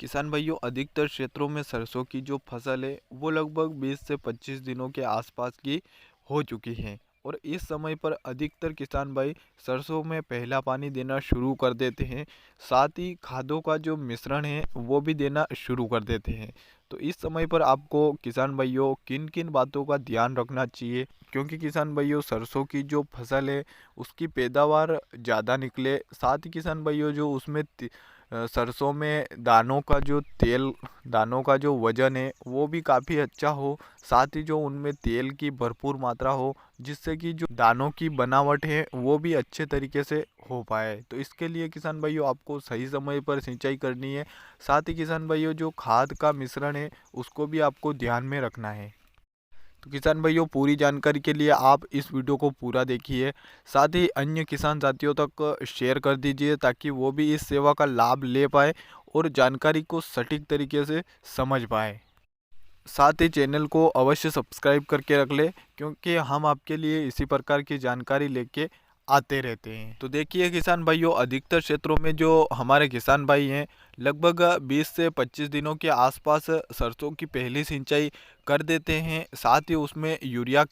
किसान भाइयों, अधिकतर क्षेत्रों में सरसों की जो फसल है वो लगभग 20 से 25 दिनों के आसपास की हो चुकी है। और इस समय पर अधिकतर किसान भाई सरसों में पहला पानी देना शुरू कर देते हैं। साथ ही खादों का जो मिश्रण है वो भी देना शुरू कर देते हैं। तो इस समय पर आपको किसान भाइयों किन किन बातों का ध्यान रखना चाहिए, क्योंकि किसान भाइयों सरसों की जो फसल है उसकी पैदावार ज़्यादा निकले, साथ ही किसान भाइयों जो उसमें सरसों में दानों का जो वजन है वो भी काफ़ी अच्छा हो, साथ ही जो उनमें तेल की भरपूर मात्रा हो, जिससे कि जो दानों की बनावट है वो भी अच्छे तरीके से हो पाए। तो इसके लिए किसान भाइयों आपको सही समय पर सिंचाई करनी है। साथ ही किसान भाइयों जो खाद का मिश्रण है उसको भी आपको ध्यान में रखना है। तो किसान भाइयों, पूरी जानकारी के लिए आप इस वीडियो को पूरा देखिए। साथ ही अन्य किसान साथियों तक शेयर कर दीजिए ताकि वो भी इस सेवा का लाभ ले पाए और जानकारी को सटीक तरीके से समझ पाए। साथ ही चैनल को अवश्य सब्सक्राइब करके रख ले, क्योंकि हम आपके लिए इसी प्रकार की जानकारी लेके आते रहते हैं। तो देखिए किसान भाइयों, अधिकतर क्षेत्रों में जो हमारे किसान भाई हैं लगभग 20 से 25 दिनों के आसपास सरसों की पहली सिंचाई कर देते हैं। साथ ही उसमें यूरिया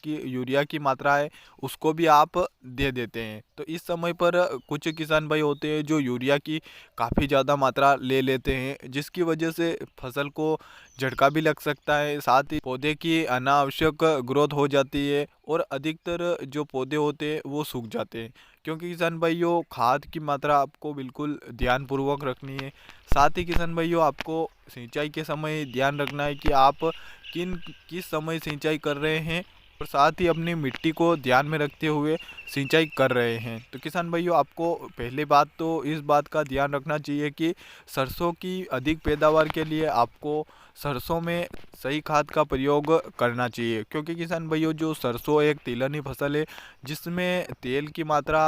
की मात्रा है उसको भी आप दे देते हैं। तो इस समय पर कुछ किसान भाई होते हैं जो यूरिया की काफ़ी ज़्यादा मात्रा ले लेते हैं, जिसकी वजह से फसल को झटका भी लग सकता है। साथ ही पौधे की अनावश्यक ग्रोथ हो जाती है और अधिकतर जो पौधे होते हैं वो सूख जाते हैं। क्योंकि किसान भाइयों खाद की मात्रा आपको बिल्कुल ध्यानपूर्वक रखनी है। साथ ही किसान भाइयों आपको सिंचाई के समय ध्यान रखना है कि आप किस समय सिंचाई कर रहे हैं और साथ ही अपनी मिट्टी को ध्यान में रखते हुए सिंचाई कर रहे हैं। तो किसान भाइयों आपको पहले बात तो इस बात का ध्यान रखना चाहिए कि सरसों की अधिक पैदावार के लिए आपको सरसों में सही खाद का प्रयोग करना चाहिए। क्योंकि किसान भाइयों जो सरसों एक तिलहनी फसल है जिसमें तेल की मात्रा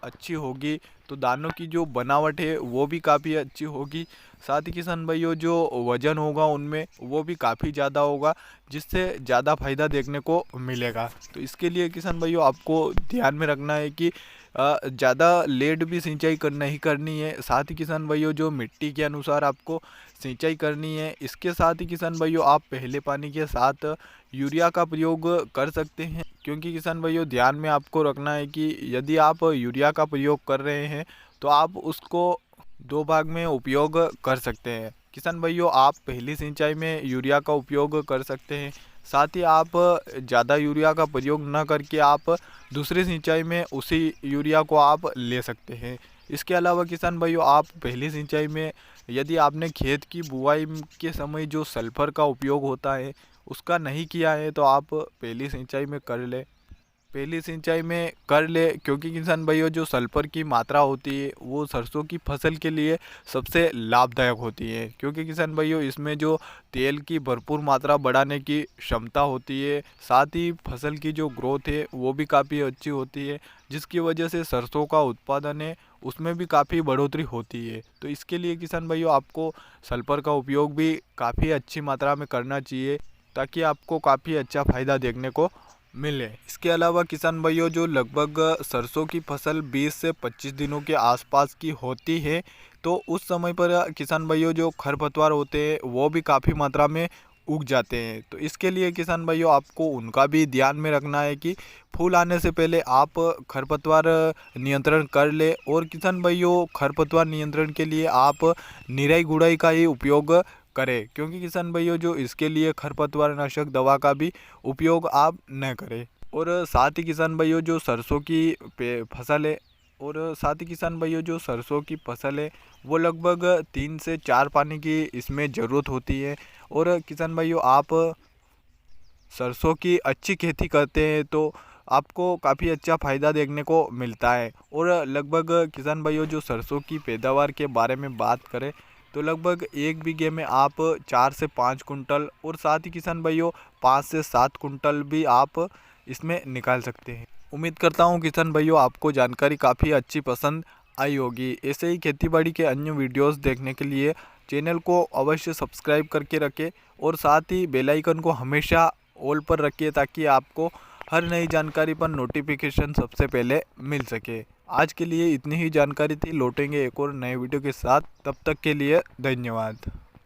अच्छी होगी, तो दानों की जो बनावट है वो भी काफ़ी अच्छी होगी। साथ ही किसान भाइयों जो वजन होगा उनमें वो भी काफ़ी ज़्यादा होगा, जिससे ज़्यादा फायदा देखने को मिलेगा। तो इसके लिए किसान भाइयों आपको ध्यान में रखना है कि ज़्यादा लेट भी सिंचाई नहीं करनी है। साथ ही किसान भाइयों जो मिट्टी के अनुसार आपको सिंचाई करनी है। इसके साथ ही किसान भाइयों आप पहले पानी के साथ यूरिया का प्रयोग कर सकते हैं। क्योंकि किसान भाइयों ध्यान में आपको रखना है कि यदि आप यूरिया का प्रयोग कर रहे हैं तो आप उसको दो भाग में उपयोग कर सकते हैं। किसान भाइयों आप पहली सिंचाई में यूरिया का उपयोग कर सकते हैं। साथ ही आप ज़्यादा यूरिया का प्रयोग न करके आप दूसरी सिंचाई में उसी यूरिया को आप ले सकते हैं। इसके अलावा किसान भाइयों आप पहली सिंचाई में यदि आपने खेत की बुआई के समय जो सल्फर का उपयोग होता है उसका नहीं किया है तो आप पहली सिंचाई में कर ले। क्योंकि किसान भाइयों जो सल्फर की मात्रा होती है वो सरसों की फसल के लिए सबसे लाभदायक होती है। क्योंकि किसान भाइयों इसमें जो तेल की भरपूर मात्रा बढ़ाने की क्षमता होती है, साथ ही फसल की जो ग्रोथ है वो भी काफ़ी अच्छी होती है, जिसकी वजह से सरसों का उत्पादन है उसमें भी काफ़ी बढ़ोतरी होती है। तो इसके लिए किसान भाइयों आपको सल्फर का उपयोग भी काफ़ी अच्छी मात्रा में करना चाहिए, ताकि आपको काफ़ी अच्छा फ़ायदा देखने को मिले। इसके अलावा किसान भाइयों जो लगभग सरसों की फसल 20 से 25 दिनों के आसपास की होती है, तो उस समय पर किसान भाइयों जो खरपतवार होते हैं वो भी काफ़ी मात्रा में उग जाते हैं। तो इसके लिए किसान भाइयों आपको उनका भी ध्यान में रखना है कि फूल आने से पहले आप खरपतवार नियंत्रण कर ले। और किसान भाइयों खरपतवार नियंत्रण के लिए आप निराई गुड़ाई का ही उपयोग करें। क्योंकि किसान भाइयों जो इसके लिए खरपतवार नाशक दवा का भी उपयोग आप न करें। और साथ ही किसान भाइयों जो सरसों की फसल है वो लगभग 3 से 4 पानी की इसमें ज़रूरत होती है। और किसान भाइयों आप सरसों की अच्छी खेती करते हैं तो आपको काफ़ी अच्छा फ़ायदा देखने को मिलता है। और लगभग किसान भाइयों जो सरसों की पैदावार के बारे में बात करें तो लगभग 1 बीघे में आप 4 से 5 कुंटल और साथ ही किसान भाइयों 5 से 7 कुंटल भी आप इसमें निकाल सकते हैं। उम्मीद करता हूँ किसान भाइयों आपको जानकारी काफ़ी अच्छी पसंद आई होगी। ऐसे ही खेतीबाड़ी के अन्य वीडियोस देखने के लिए चैनल को अवश्य सब्सक्राइब करके रखें और साथ ही बेल आइकन को हमेशा ऑल पर रखिए, ताकि आपको हर नई जानकारी पर नोटिफिकेशन सबसे पहले मिल सके। आज के लिए इतनी ही जानकारी थी, लौटेंगे एक और नए वीडियो के साथ। तब तक के लिए धन्यवाद।